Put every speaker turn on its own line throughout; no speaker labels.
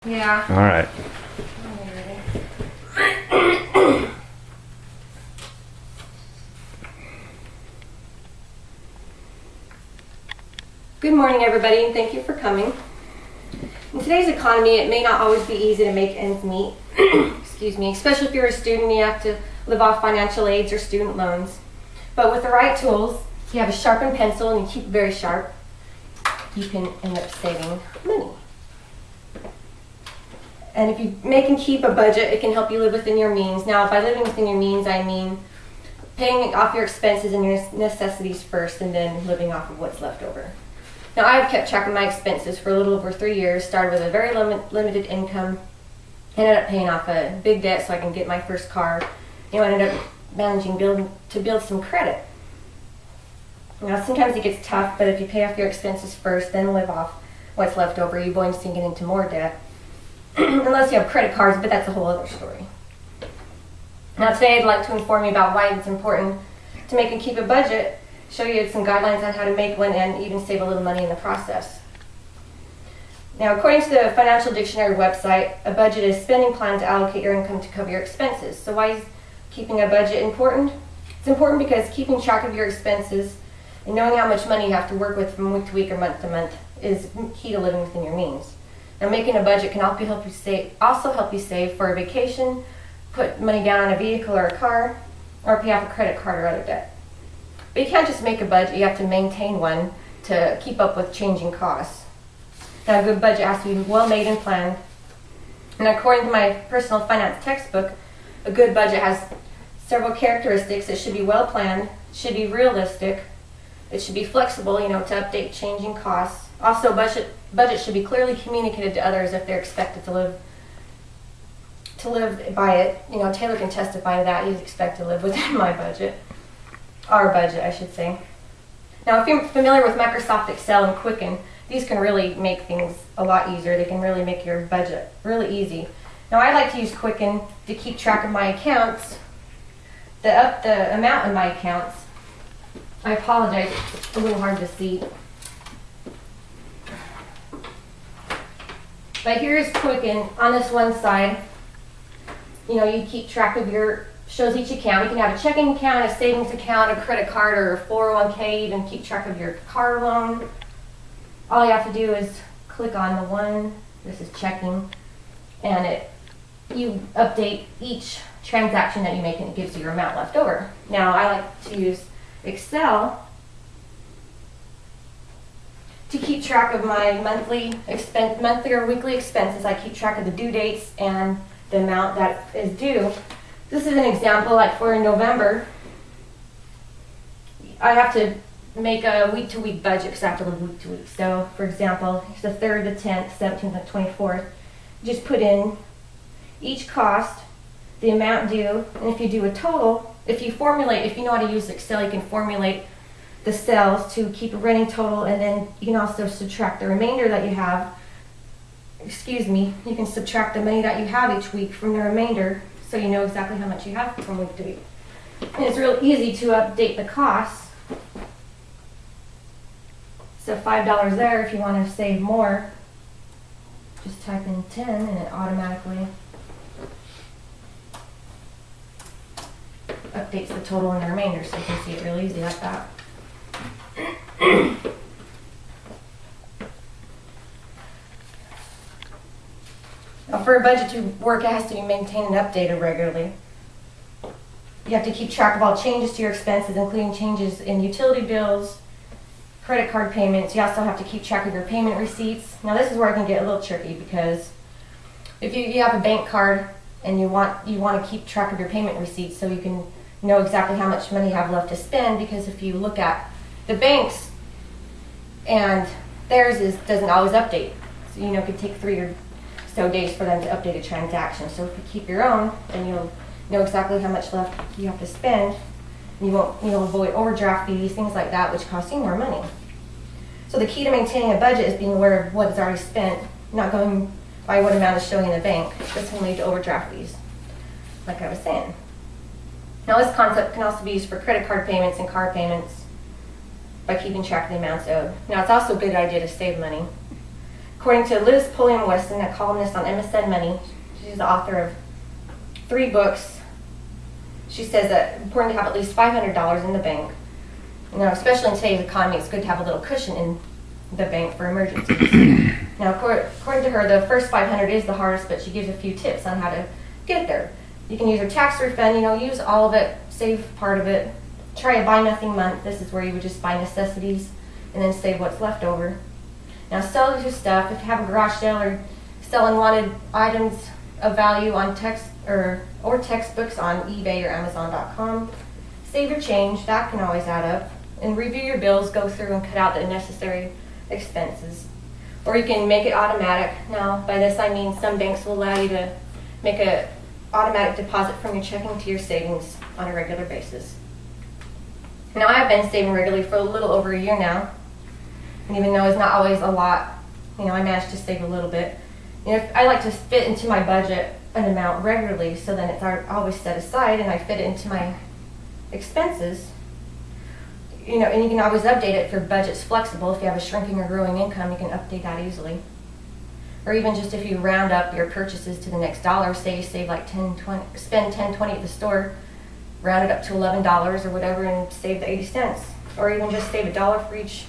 Yeah.
All right.
Good morning, everybody, and thank you for coming. In today's economy, it may not always be easy to make ends meet. Excuse me, especially if you're a student and you have to live off financial aids or student loans. But with the right tools, if you have a sharpened pencil and you keep it very sharp, you can end up saving money. And if you make and keep a budget, it can help you live within your means. Now, by living within your means, I mean paying off your expenses and your necessities first and then living off of what's left over. Now, I've kept track of my expenses for a little over 3 years, started with a very limited income, ended up paying off a big debt so I can get my first car, ended up managing to build some credit. Now, sometimes it gets tough, but if you pay off your expenses first, then live off what's left over, you're going to get into more debt. Unless you have credit cards, but that's a whole other story. Now, today I'd like to inform you about why it's important to make and keep a budget, show you some guidelines on how to make one, and even save a little money in the process. Now, according to the Financial Dictionary website, a budget is a spending plan to allocate your income to cover your expenses. So why is keeping a budget important? It's important because keeping track of your expenses and knowing how much money you have to work with from week to week or month to month is key to living within your means. Now, making a budget can also help you save for a vacation, put money down on a vehicle or a car, or pay off a credit card or other debt. But you can't just make a budget, you have to maintain one to keep up with changing costs. Now, a good budget has to be well made and planned. And according to my personal finance textbook, a good budget has several characteristics. It should be well planned, should be realistic, it should be flexible, to update changing costs. Also, budget should be clearly communicated to others if they're expected to live by it. Taylor can testify to that. He's expected to live within my budget. Our budget, I should say. Now, if you're familiar with Microsoft Excel and Quicken, these can really make things a lot easier. They can really make your budget really easy. Now, I like to use Quicken to keep track of my accounts, the amount in my accounts. I apologize, it's a little hard to see. But here's Quicken. On this one side, you keep track of shows each account. You can have a checking account, a savings account, a credit card, or a 401k, even keep track of your car loan. All you have to do is click on the one, this is checking, and you update each transaction that you make and it gives you your amount left over. Now, I like to use Excel to keep track of my monthly or weekly expenses. I keep track of the due dates and the amount that is due. This is an example, like for November, I have to make a week-to-week budget because I have to live week to week. So, for example, it's the 3rd, the 10th, 17th, and 24th. Just put in each cost, the amount due, and if you do a total, if you know how to use Excel, you can formulate the cells to keep a running total, and then you can also subtract the remainder that you have. You can subtract the money that you have each week from the remainder, so you know exactly how much you have from week to week. And it's real easy to update the costs. So $5 there. If you want to save more, just type in 10 and it automatically updates the total and the remainder, so you can see it real easy like that. Now, for a budget to work, it has to be maintained and updated regularly. You have to keep track of all changes to your expenses, including changes in utility bills, credit card payments. You also have to keep track of your payment receipts. Now, this is where it can get a little tricky, because if you have a bank card and you want to keep track of your payment receipts so you can know exactly how much money you have left to spend, because if you look at the banks and theirs doesn't always update. So, it could take 3 or so days for them to update a transaction. So if you keep your own, then you'll know exactly how much left you have to spend. And you'll avoid overdraft fees, things like that, which cost you more money. So the key to maintaining a budget is being aware of what is already spent, not going by what amount is showing in the bank. This can lead to overdraft fees, like I was saying. Now, this concept can also be used for credit card payments and car payments by keeping track of the amounts owed. Now, it's also a good idea to save money. According to Liz Pulliam-Weston, a columnist on MSN Money, she's the author of 3 books. She says that it's important to have at least $500 in the bank. Especially in today's economy, it's good to have a little cushion in the bank for emergencies. Now, according to her, the first $500 is the hardest, but she gives a few tips on how to get there. You can use your tax refund, use all of it, save part of it. Try a buy nothing month. This is where you would just buy necessities and then save what's left over. Now, sell your stuff. If you have a garage sale or sell unwanted items of value on or textbooks on eBay or Amazon.com, save your change. That can always add up. And review your bills. Go through and cut out the unnecessary expenses. Or you can make it automatic. Now, by this I mean some banks will allow you to make an automatic deposit from your checking to your savings on a regular basis. Now, I've been saving regularly for a little over a year now. And even though it's not always a lot, I managed to save a little bit. I like to fit into my budget an amount regularly, so then it's always set aside and I fit it into my expenses. And you can always update it if your budget's flexible. If you have a shrinking or growing income, you can update that easily. Or even just if you round up your purchases to the next dollar, say you save like spend $10.20 at the store, round it up to $11 or whatever and save the 80 cents. Or even just save $1 for each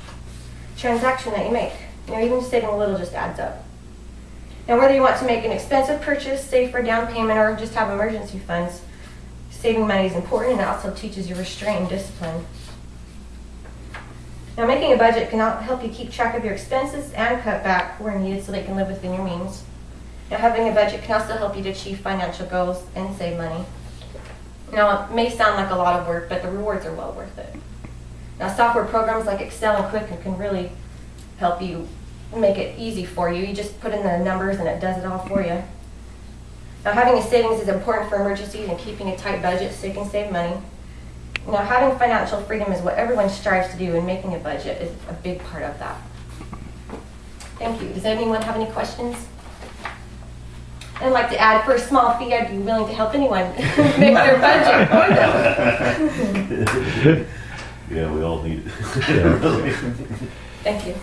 transaction that you make. Even just saving a little just adds up. Now, whether you want to make an expensive purchase, save for down payment, or just have emergency funds, saving money is important, and it also teaches you restraint and discipline. Now, making a budget can help you keep track of your expenses and cut back where needed so that you can live within your means. Now, having a budget can also help you to achieve financial goals and save money. Now, it may sound like a lot of work, but the rewards are well worth it. Now, software programs like Excel and Quicken can really help you make it easy for you. You just put in the numbers and it does it all for you. Now, having a savings is important for emergencies and keeping a tight budget so you can save money. Now, having financial freedom is what everyone strives to do, and making a budget is a big part of that. Thank you. Does anyone have any questions? I'd like to add, for a small fee, I'd be willing to help anyone make their budget for them.
Yeah, we all need it.
Thank you.